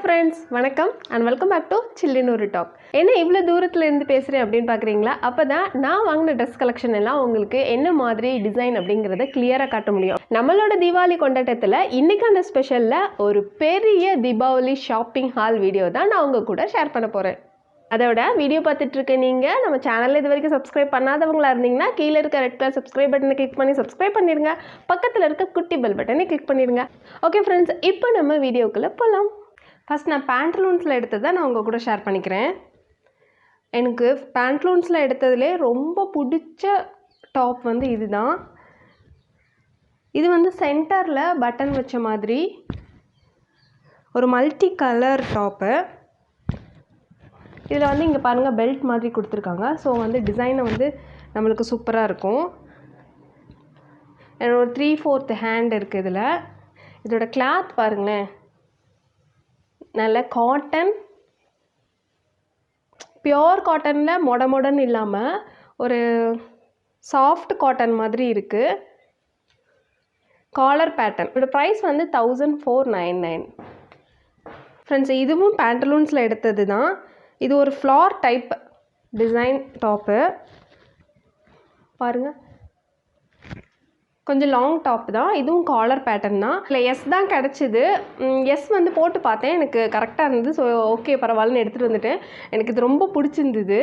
friends, வணக்கம் and welcome back to Children ஒரு Talk. என்ன இவ்வளோ தூரத்துல இருந்து பேசுகிறேன் அப்படின்னு பார்க்குறீங்களா? அப்போ தான் நான் வாங்கின ட்ரெஸ் கலெக்ஷன் எல்லாம் உங்களுக்கு என்ன மாதிரி டிசைன் அப்படிங்கிறத கிளியராக காட்ட முடியும். நம்மளோட தீபாவளி கொண்டாட்டத்தில் இன்றைக்கான ஸ்பெஷலில் ஒரு பெரிய தீபாவளி ஷாப்பிங் ஹால் வீடியோ தான் நான் உங்கள் கூட ஷேர் பண்ண போகிறேன். அதோட வீடியோ பார்த்துட்டு இருக்க நீங்கள் நம்ம சேனலில் இது வரைக்கும் சப்ஸ்கிரைப் பண்ணாதவங்களா இருந்தீங்கன்னா கீழே இருக்க ரெட் கலர் சப்ஸ்கிரைப் பட்டனை கிளிக் பண்ணி சப்ஸ்கிரைப் பண்ணிடுங்க. பக்கத்தில் இருக்க குட்டி பெல் பட்டனை கிளிக் பண்ணிடுங்க. ஓகே ஃப்ரெண்ட்ஸ், இப்போ நம்ம வீடியோக்குள்ளே போகலாம். ஃபஸ்ட் நான் பேண்ட்லூன்ஸில் எடுத்ததை நான் உங்கள் கூட ஷேர் பண்ணிக்கிறேன். எனக்கு பேண்ட்லூன்ஸில் எடுத்ததுலே ரொம்ப பிடிச்ச டாப் வந்து இதுதான். இது வந்து சென்டரில் பட்டன் வச்ச மாதிரி ஒரு மல்டி கலர் டாப்பு. இதில் வந்து இங்கே பாருங்கள் பெல்ட் மாதிரி கொடுத்துருக்காங்க. ஸோ வந்து டிசைனை வந்து நம்மளுக்கு சூப்பராக இருக்கும். ஒரு 3/4 ஹேண்ட் இருக்குது இதில். இதோட கிளாத் பாருங்களேன், நல்ல காட்டன், பியோர் காட்டனில் மொடன்னு இல்லாமல் ஒரு சாஃப்ட் காட்டன் மாதிரி இருக்குது. Collar pattern. இதோட ப்ரைஸ் வந்து 1499. ஃப்ரெண்ட்ஸ், இதுவும் பேண்டலூன்ஸில் எடுத்தது தான். இது ஒரு ஃப்ளார் டைப் டிசைன் டாப்பு பாருங்கள், கொஞ்சம் லாங் டாப் தான். இதுவும் காலர் பேட்டர்ன் தான். இல்லை எஸ் தான் கிடச்சிது. எஸ் வந்து போட்டு பார்த்தேன், எனக்கு கரெக்டாக இருந்தது. ஸோ ஓகே பரவாயில்லன்னு எடுத்துகிட்டு வந்துட்டேன். எனக்கு இது ரொம்ப பிடிச்சிருந்தது.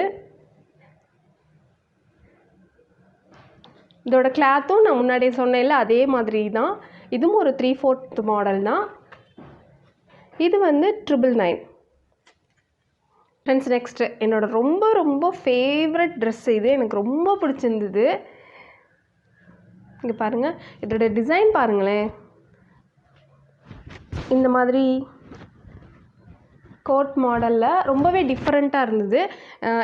இதோட கிளாத்தும் நான் முன்னாடியே சொன்னேன்ல அதே மாதிரி தான். இதுவும் ஒரு 3/4 மாடல் தான். இது வந்து 999. ஃப்ரெண்ட்ஸ், நெக்ஸ்ட்டு என்னோட ரொம்ப ஃபேவரட் ட்ரெஸ் இது. எனக்கு ரொம்ப பிடிச்சிருந்தது. இங்கே பாருங்கள், இதோட டிசைன் பாருங்களேன். இந்த மாதிரி கோட் மாடலில் ரொம்பவே டிஃப்ரெண்ட்டாக இருந்தது.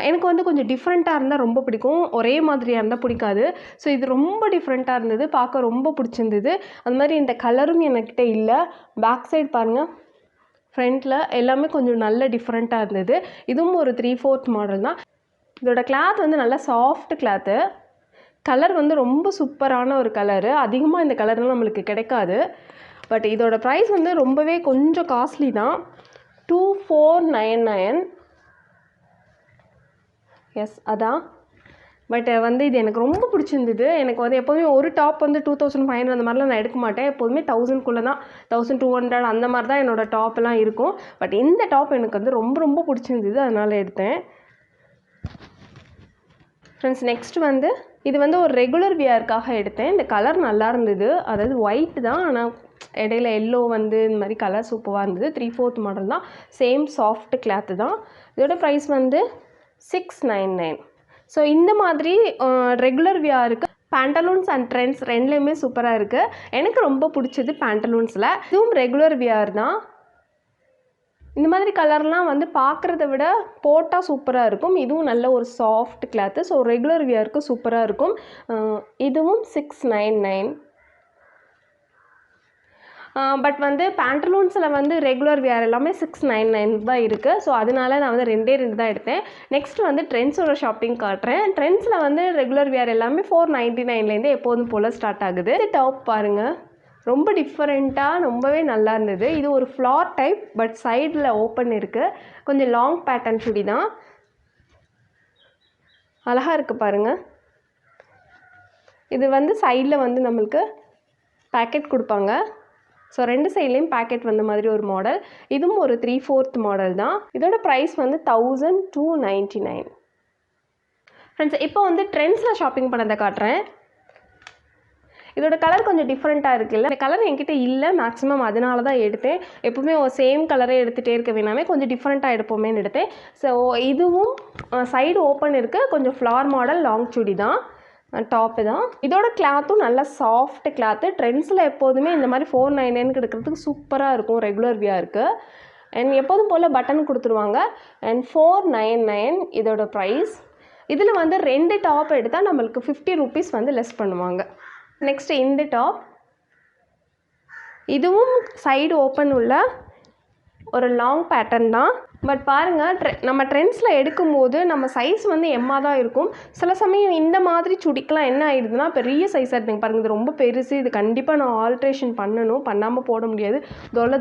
எனக்கு வந்து கொஞ்சம் டிஃப்ரெண்ட்டாக இருந்தால் ரொம்ப பிடிக்கும், ஒரே மாதிரியாக இருந்தால் பிடிக்காது. ஸோ இது ரொம்ப டிஃப்ரெண்ட்டாக இருந்தது, பார்க்க ரொம்ப பிடிச்சிருந்தது. அது மாதிரி இந்த கலரும் என்கிட்ட இல்லை. பேக் சைடு பாருங்கள், ஃப்ரண்ட்டில் எல்லாமே கொஞ்சம் நல்ல டிஃப்ரெண்ட்டாக இருந்தது. இதுவும் ஒரு 3/4 மாடல் தான். இதோட கிளாத் வந்து நல்லா சாஃப்ட் கிளாத்து. கலர் வந்து ரொம்ப சூப்பரான ஒரு கலரு. அதிகமாக இந்த கலர்லாம் நம்மளுக்கு கிடைக்காது. பட் இதோட ப்ரைஸ் வந்து ரொம்பவே கொஞ்சம் காஸ்ட்லி தான். 2499. எஸ் அதான். பட் வந்து இது எனக்கு ரொம்ப பிடிச்சிருந்தது. எனக்கு வந்து எப்போதுமே ஒரு டாப் வந்து 2500 அந்த மாதிரிலாம் நான் எடுக்க மாட்டேன். எப்போதுமே 1000க்குள்ளே தான், 1200 அந்த மாதிரி தான் என்னோடய டாப்லாம் இருக்கும். பட் இந்த டாப் எனக்கு வந்து ரொம்ப பிடிச்சிருந்தது, அதனால் எடுத்தேன். ஃப்ரெண்ட்ஸ், நெக்ஸ்ட் வந்து இது வந்து ஒரு ரெகுலர் வியருக்காக எடுத்தேன். இந்த கலர் நல்லா இருந்தது. அதாவது ஒயிட் தான், ஆனால் இடையில எல்லோ வந்து இந்த மாதிரி கலர் சூப்பராக இருந்தது. 3/4 மாடல் தான். சேம் சாஃப்ட் கிளாத்து தான். இதோட ப்ரைஸ் வந்து 699. ஸோ இந்த மாதிரி ரெகுலர் வியருக்கு பேண்டலூன்ஸ் அண்ட் ட்ரெண்ட்ஸ் ரெண்டுலேயுமே சூப்பராக இருக்குது. எனக்கு ரொம்ப பிடிச்சது பேண்டலூன்ஸில். இதுவும் ரெகுலர் வியர் தான். இந்த மாதிரி கலர்லாம் வந்து பார்க்குறத விட போட்டால் சூப்பராக இருக்கும். இதுவும் நல்ல ஒரு சாஃப்ட் கிளாத்து. ஸோ ரெகுலர் வியருக்கு சூப்பராக இருக்கும். இதுவும் 699. பட் வந்து பேண்டலூன்ஸில் வந்து ரெகுலர் வியர் எல்லாமே 699 தான் இருக்குது. ஸோ அதனால நான் வந்து 2 தான் எடுத்தேன். நெக்ஸ்ட் வந்து ட்ரெண்ட்ஸோட ஷாப்பிங் காட்டுறேன். ட்ரெண்ட்ஸில் வந்து ரெகுலர் வியர் எல்லாமே 499லேருந்து எப்போதும் போல் ஸ்டார்ட் ஆகுது. இந்த டாப் பாருங்கள், ரொம்ப டிஃப்ரெண்ட்டாக ரொம்பவே நல்லா இருந்தது. இது ஒரு ஃப்ளார் டைப், பட் சைடில் ஓப்பன் இருக்குது. கொஞ்சம் லாங் பேட்டர்ன் சுடி தான். அழகாக இருக்குது பாருங்கள். இது வந்து சைடில் வந்து நம்மளுக்கு பேக்கெட் கொடுப்பாங்க. ஸோ 2 சைட்லேயும் பேக்கெட் வந்த மாதிரி ஒரு மாடல். இதுவும் ஒரு 3/4 மாடல் தான். இதோட ப்ரைஸ் வந்து 1299. ஃப்ரெண்ட்ஸ், இப்போ வந்து ட்ரெண்ட்ஸில் ஷாப்பிங் பண்ணதை காட்டுறேன். இதோட கலர் கொஞ்சம் டிஃப்ரெண்ட்டாக இருக்குல்ல. இந்த கலர் என்கிட்ட இல்லை மேக்ஸிமம், அதனால தான் எடுத்தேன். எப்பவுமே சேம் கலரே எடுத்துகிட்டே இருக்க வேணாமே, கொஞ்சம் டிஃப்ரெண்ட்டாக எடுப்போமேன்னு எடுத்தேன். ஸோ இதுவும் சைடு ஓப்பன் இருக்குது. கொஞ்சம் ஃப்ளார் மாடல், லாங் சுடி தான், டாப்பு தான். இதோட கிளாத்தும் நல்ல சாஃப்ட் கிளாத்து. ட்ரெண்ட்ஸில் எப்போதுமே இந்த மாதிரி 499 எடுக்கிறதுக்கு சூப்பராக இருக்கும் ரெகுலர் வியருக்கு. அண்ட் எப்போதும் போல் பட்டன் கொடுத்துருவாங்க. அண்ட் 499 இதோட ப்ரைஸ். இதில் வந்து 2 டாப் எடுத்தால் நம்மளுக்கு 50 rupees வந்து லெஸ் பண்ணுவாங்க. நெக்ஸ்ட் இந்த டாப், இதுவும் சைடு ஓப்பன் உள்ள ஒரு லாங் பேட்டர்ன் தான். பட் பாருங்கள், நம்ம ட்ரெண்ட்ஸில் எடுக்கும்போது நம்ம சைஸ் வந்து எம்மாக தான் இருக்கும். சில சமயம் இந்த மாதிரி சுடிக்கெலாம் என்ன ஆகிடுதுன்னா பெரிய சைஸாக இருக்குங்க. பாருங்கள், இது ரொம்ப பெருசு. இது கண்டிப்பாக நான் ஆல்ட்ரேஷன் பண்ணணும், பண்ணாமல் போட முடியாது.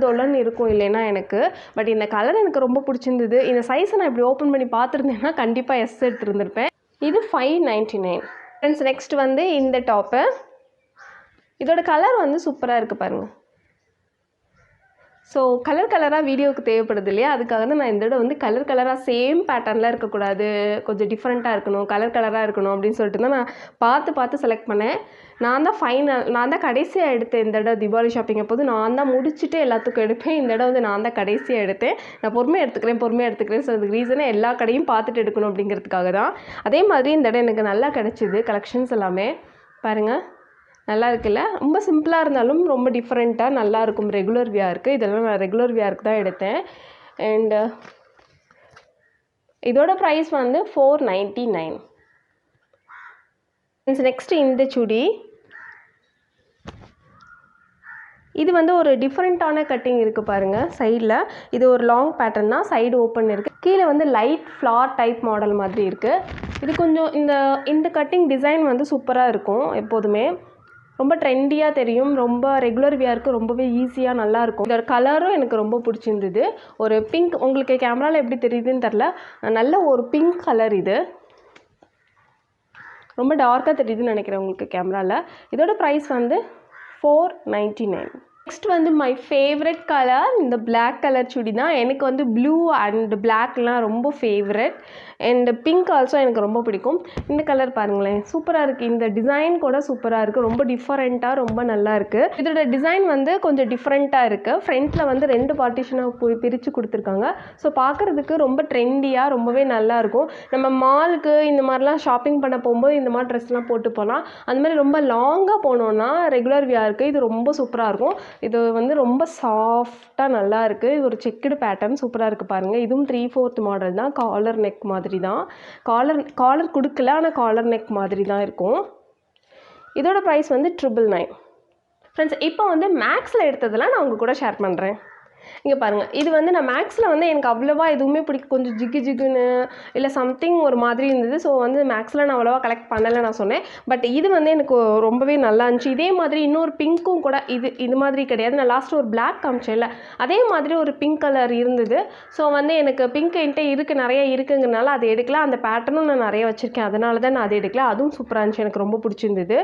தொல்லன்னு இருக்கும் இல்லைன்னா எனக்கு. பட் இந்த கலர் எனக்கு ரொம்ப பிடிச்சிருந்தது. இந்த சைஸை நான் இப்படி ஓப்பன் பண்ணி பார்த்துருந்தேன்னா கண்டிப்பாக எஸ் எடுத்துருந்துருப்பேன். இது 599. ஃப்ரெண்ட்ஸ், நெக்ஸ்ட் வந்து இந்த டாப்பு. இதோட கலர் வந்து சூப்பராக இருக்குது பாருங்கள். ஸோ கலராக வீடியோவுக்கு தேவைப்படுது இல்லையா, அதுக்காக தான் நான் இந்த தடவை வந்து கலராக சேம் பேட்டர்னில் இருக்கக்கூடாது, கொஞ்சம் டிஃப்ரெண்ட்டாக இருக்கணும், கலராக இருக்கணும் அப்படின்னு சொல்லிட்டு தான் நான் பார்த்து செலக்ட் பண்ணேன். நான் தான் கடைசியாக எடுத்தேன் இந்த தடவை தீபாவளி ஷாப்பிங் அப்போது. நான் தான் முடிச்சுட்டு எல்லாத்துக்கும் எடுப்பேன். இந்த தடவை வந்து நான் தான் கடைசியாக எடுத்தேன். நான் பொறுமையாக எடுத்துக்கிறேன். ஸோ அதுக்கு ரீசனே எல்லா கடையும் பார்த்துட்டு எடுக்கணும் அப்படிங்கிறதுக்காக தான். அதே மாதிரி இந்த தடவை எனக்கு நல்லா கிடச்சிது கலெக்ஷன்ஸ் எல்லாமே. பாருங்கள், நல்லா இருக்குல்ல. ரொம்ப சிம்பிளாக இருந்தாலும் ரொம்ப டிஃப்ரெண்ட்டாக நல்லாயிருக்கும். ரெகுலர் வியருக்கு இதெல்லாம் நான் ரெகுலர் வியருக்கு தான் எடுத்தேன். அண்டு இதோட ப்ரைஸ் வந்து 499. நெக்ஸ்ட்டு இந்த சுடி. இது வந்து ஒரு டிஃப்ரெண்ட்டான கட்டிங் இருக்குது பாருங்கள் சைடில். இது ஒரு லாங் பேட்டர்ன் தான், சைடு ஓப்பன் இருக்குது. கீழே வந்து லைட் ஃப்ளார் டைப் மாடல் மாதிரி இருக்குது. இது கொஞ்சம் இந்த கட்டிங் டிசைன் வந்து சூப்பராக இருக்கும். எப்போதுமே ரொம்ப ட்ரெண்டியாக தெரியும். ரொம்ப ரெகுலர் வியருக்கு ரொம்பவே ஈஸியாக நல்லாயிருக்கும். இதோட கலரும் எனக்கு ரொம்ப பிடிச்சிருந்தது. ஒரு பிங்க், உங்களுக்கு கேமராவில் எப்படி தெரியுதுன்னு தெரில, நல்ல ஒரு பிங்க் கலர். இது ரொம்ப டார்க்காக தெரியுதுன்னு நினைக்கிறேன் உங்களுக்கு கேமராவில். இதோட ப்ரைஸ் வந்து 499. நெக்ஸ்ட் வந்து மை ஃபேவரட் கலர் இந்த பிளாக் கலர் சுடி தான். எனக்கு வந்து ப்ளூ அண்ட் பிளாக்லாம் ரொம்ப ஃபேவரட். அண்ட் பிங்க் ஆல்சோ எனக்கு ரொம்ப பிடிக்கும். இந்த கலர் பாருங்களேன், சூப்பராக இருக்குது. இந்த டிசைன் கூட சூப்பராக இருக்குது. ரொம்ப டிஃப்ரெண்ட்டாக ரொம்ப நல்லா இருக்குது. இதோட டிசைன் வந்து கொஞ்சம் டிஃப்ரெண்ட்டாக இருக்குது. ஃப்ரண்ட்டில் வந்து 2 பார்ட்டிஷனாக பிரித்து கொடுத்துருக்காங்க. ஸோ பார்க்குறதுக்கு ரொம்ப ட்ரெண்டியாக ரொம்பவே நல்லாயிருக்கும். நம்ம மாலுக்கு இந்த மாதிரிலாம் ஷாப்பிங் பண்ண போகும்போது இந்த மாதிரி ட்ரெஸ்லாம் போட்டு போகலாம். அந்த மாதிரி ரொம்ப லாங்காக போனோன்னா ரெகுலர் வியருக்கு இது ரொம்ப சூப்பராக இருக்கும். இது வந்து ரொம்ப சாஃப்டாக நல்லா இருக்குது. இது ஒரு செக்குடு பேட்டர்ன் சூப்பராக இருக்குது பாருங்கள். இதுவும் 3/4 மாடல் தான். காலர் நெக் மாதிரி தான். காலர் கொடுக்கல, ஆனால் காலர் நெக் மாதிரி தான் இருக்கும். இதோட ப்ரைஸ் வந்து 999. ஃப்ரெண்ட்ஸ், இப்போ வந்து மேக்ஸில் எடுத்ததெல்லாம் நான் உங்கள் கூட ஷேர் பண்ணுறேன். இங்கே பாருங்கள், இது வந்து நான் மேக்ஸில் வந்து எனக்கு அவ்வளோவா எதுவுமே பிடிக்கும். கொஞ்சம் ஜிகுன்னு இல்லை சம்திங் ஒரு மாதிரி இருந்தது. ஸோ வந்து மேக்ஸில் நான் அவ்வளோவா கலெக்ட் பண்ணலை நான் சொன்னேன். பட் இது வந்து எனக்கு ரொம்பவே நல்லா இருந்துச்சு. இதே மாதிரி இன்னொரு பிங்க்கும் கூட இது மாதிரி கிடையாது. நான் லாஸ்ட்டு ஒரு பிளாக் காமிச்சேன்ல, அதே மாதிரி ஒரு பிங்க் கலர் இருந்தது. ஸோ வந்து எனக்கு பிங்க் என்கிட்ட நிறைய இருக்குங்கிறனால அதை எடுக்கலாம். அந்த பேட்டர்னும் நான் நிறைய வச்சுருக்கேன், அதனால தான் நான் அதை எடுக்கல. அதுவும் சூப்பராக இருந்துச்சு, எனக்கு ரொம்ப பிடிச்சிருந்தது.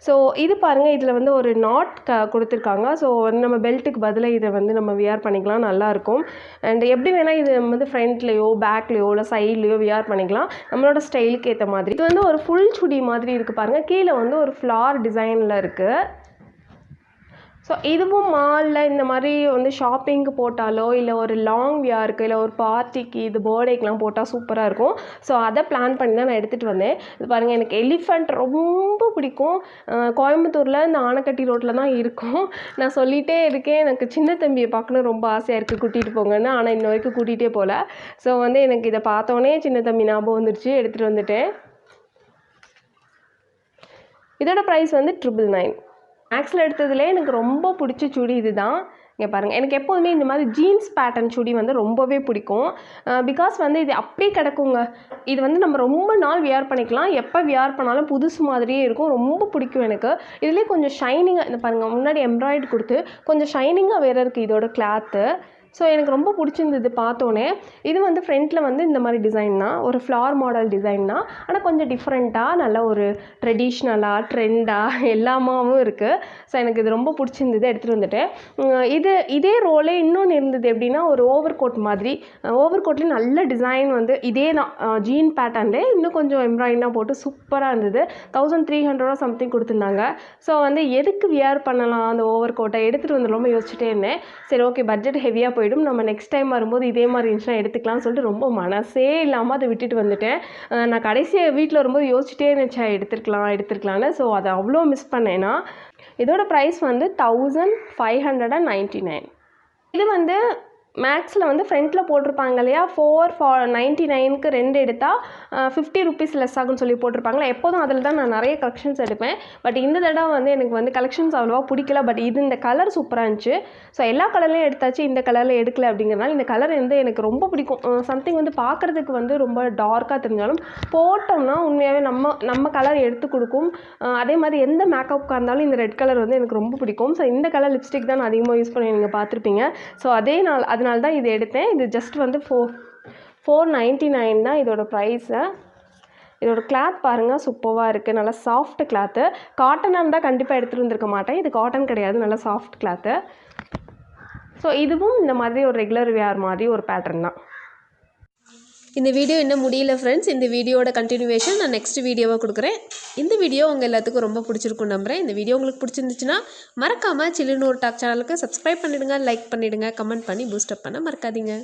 ஸோ இது பாருங்கள், இதில் வந்து ஒரு நாட் கொடுத்துருக்காங்க. ஸோ வந்து நம்ம பெல்ட்டுக்கு பதிலாக இதை வந்து நம்ம வியர் பண்ணிக்கலாம், நல்லாயிருக்கும். அண்ட் எப்படி வேணால் இது வந்து ஃப்ரண்ட்லேயோ பேக்லேயோ இல்லை சைட்லேயோ வியர் பண்ணிக்கலாம், நம்மளோட ஸ்டைலுக்கு ஏற்ற மாதிரி. இது வந்து ஒரு ஃபுல் சுடி மாதிரி இருக்குது பாருங்கள். கீழே வந்து ஒரு ஃப்ளார் டிசைனில் இருக்குது. ஸோ இதுவும் மாலில் இந்த மாதிரி வந்து ஷாப்பிங்க்கு போட்டாலோ இல்லை ஒரு லாங் வியருக்கு இல்லை ஒரு பார்ட்டிக்கு இது பர்த்டேக்கெலாம் போட்டால் சூப்பராக இருக்கும். ஸோ அதை பிளான் பண்ணி தான் நான் எடுத்துகிட்டு வந்தேன். இது பாருங்கள், எனக்கு எலிஃபண்ட் ரொம்ப பிடிக்கும். கோயம்புத்தூரில் இந்த ஆனைக்கட்டி ரோட்டில் தான் இருக்கும். நான் சொல்லிகிட்டே இருக்கேன், எனக்கு சின்ன தம்பியை பார்க்கணும் ரொம்ப ஆசையாக இருக்குது, கூட்டிகிட்டு போங்கன்னு. ஆனால் இன்ன வரைக்கும் கூட்டிகிட்டே போகல. ஸோ வந்து எனக்கு இதை பார்த்தோன்னே சின்ன தம்பி ஞாபகம் வந்துடுச்சு, எடுத்துகிட்டு வந்துட்டேன். இதோட ப்ரைஸ் வந்து 999. மேக்ஸில் எடுத்ததுலேயே எனக்கு ரொம்ப பிடிச்ச சுடி இது தான். இங்கே பாருங்கள், எனக்கு எப்போதுமே இந்த மாதிரி ஜீன்ஸ் பேட்டர்ன் சுடி வந்து ரொம்பவே பிடிக்கும். பிகாஸ் வந்து இது அப்படியே கிடக்குங்க. இது வந்து நம்ம ரொம்ப நாள் வியர் பண்ணிக்கலாம், எப்போ வியர் பண்ணாலும் புதுசு மாதிரியே இருக்கும். ரொம்ப பிடிக்கும் எனக்கு. இதுலேயே கொஞ்சம் ஷைனிங்காக இந்த பாருங்கள், முன்னாடி எம்ப்ராய்டரி கொடுத்து கொஞ்சம் ஷைனிங்காக வேறு இருக்குது இதோட கிளாத்து. ஸோ எனக்கு ரொம்ப பிடிச்சிருந்தது பார்த்தோன்னே. இது வந்து ஃப்ரண்ட்டில் வந்து இந்த மாதிரி டிசைன் தான், ஒரு ஃப்ளார் மாடல் டிசைன் தான். ஆனால் கொஞ்சம் டிஃப்ரெண்ட்டாக நல்ல ஒரு ட்ரெடிஷ்னலாக ட்ரெண்டாக எல்லாமாவும் இருக்குது. ஸோ எனக்கு இது ரொம்ப பிடிச்சிருந்தது, எடுத்துகிட்டு வந்துட்டேன். இதே ரோலே இன்னொன்று இருந்தது. எப்படின்னா ஒரு ஓவர் கோட் மாதிரி, ஓவர் கோட்லேயும் நல்ல டிசைன் வந்து இதே தான் ஜீன் பேட்டர்ன்லே இன்னும் கொஞ்சம் எம்ப்ராய்டரிலாம் போட்டு சூப்பராக இருந்தது. 1300 சம்திங் கொடுத்துருந்தாங்க. ஸோ வந்து எதுக்கு வியர் பண்ணலாம் அந்த ஓவர் கோட்டை, எடுத்துகிட்டு வந்து ரொம்ப யோசிச்சுட்டே இருந்தேன். சரி ஓகே, பட்ஜெட் ஹெவியாக போய்டும், நம்ம நெக்ஸ்ட் டைம் வரும்போது இதே மாதிரி இருந்துச்சுன்னா எடுத்துக்கலாம்னு சொல்லிட்டு ரொம்ப மனசே இல்லாமல் அதை விட்டுட்டு வந்துட்டேன். நான் கடைசியாக வீட்டில் வரும்போது யோசிச்சுட்டே இருந்துச்சேன் எடுத்துருக்கலான்னு. ஸோ அதை அவ்வளோ மிஸ் பண்ணேன்னா. இதோட ப்ரைஸ் வந்து 1599. இது வந்து மேக்ஸில் வந்து ஃப்ரண்ட்டில் போட்டிருப்பாங்க இல்லையா 499க்கு 2 எடுத்தால் 50 ருபீஸ் லெஸ் ஆகும்னு சொல்லி போட்டிருப்பாங்களா. எப்போதும் அதில் தான் நான் நிறைய கலெக்ஷன்ஸ் எடுப்பேன். பட் இந்த தடவை வந்து எனக்கு வந்து கலெக்ஷன்ஸ் அவ்வளோவா பிடிக்கல. பட் இது இந்த கலர் சூப்பராக இருந்துச்சு. ஸோ எல்லா கலர்லேயும் எடுத்தாச்சு, இந்த கலரில் எடுக்கல அப்படிங்கிறனால இந்த கலர் வந்து எனக்கு ரொம்ப பிடிக்கும். சம்திங் வந்து பார்க்குறதுக்கு வந்து ரொம்ப டார்க்காக தெரிஞ்சாலும் போட்டோம்னா உண்மையாகவே நம்ம கலர் எடுத்து கொடுக்கும். அதே மாதிரி எந்த மேக்கப்புக்காக இருந்தாலும் இந்த ரெட் கலர் வந்து எனக்கு ரொம்ப பிடிக்கும். ஸோ இந்த கலர் லிப்ஸ்டிக் தான் நான் அதிகமாக யூஸ் பண்ணி நீங்கள் பார்த்துருப்பீங்க. ஸோ அதனால தான் இது எடுத்தேன். இது ஜஸ்ட் வந்து 499 தான் இதோட ப்ரைஸு. இதோட கிளாத் பாருங்கள், சூப்பராக இருக்குது. நல்லா சாஃப்ட் கிளாத்து. காட்டனாக இருந்தால் கண்டிப்பாக எடுத்துகிட்டு வந்திருக்க மாட்டேன். இது காட்டன் கிடையாது, நல்லா சாஃப்ட் கிளாத்து. ஸோ இதுவும் இந்த மாதிரி ஒரு ரெகுலர் வேர் மாதிரி ஒரு பேட்டர்ன் தான். இந்த வீடியோ இன்னும் முடியல ஃப்ரெண்ட்ஸ். இந்த வீடியோட கண்டினியூவேஷன் நான் நெக்ஸ்ட் வீடியோவாக கொடுக்குறேன். இந்த வீடியோ உங்கள் எல்லாத்துக்கும் ரொம்ப பிடிச்சிருக்கும் நம்புகிறேன். இந்த வீடியோ உங்களுக்கு பிடிச்சிருந்துச்சுன்னா மறக்காமல் சில்லுன்னு ஒரு டாக் சேனலுக்கு சப்ஸ்கிரைப் பண்ணிவிடுங்க, லைக் பண்ணிவிடுங்க, கமெண்ட் பண்ணி பூஸ்டப் பண்ண மறக்காதீங்க.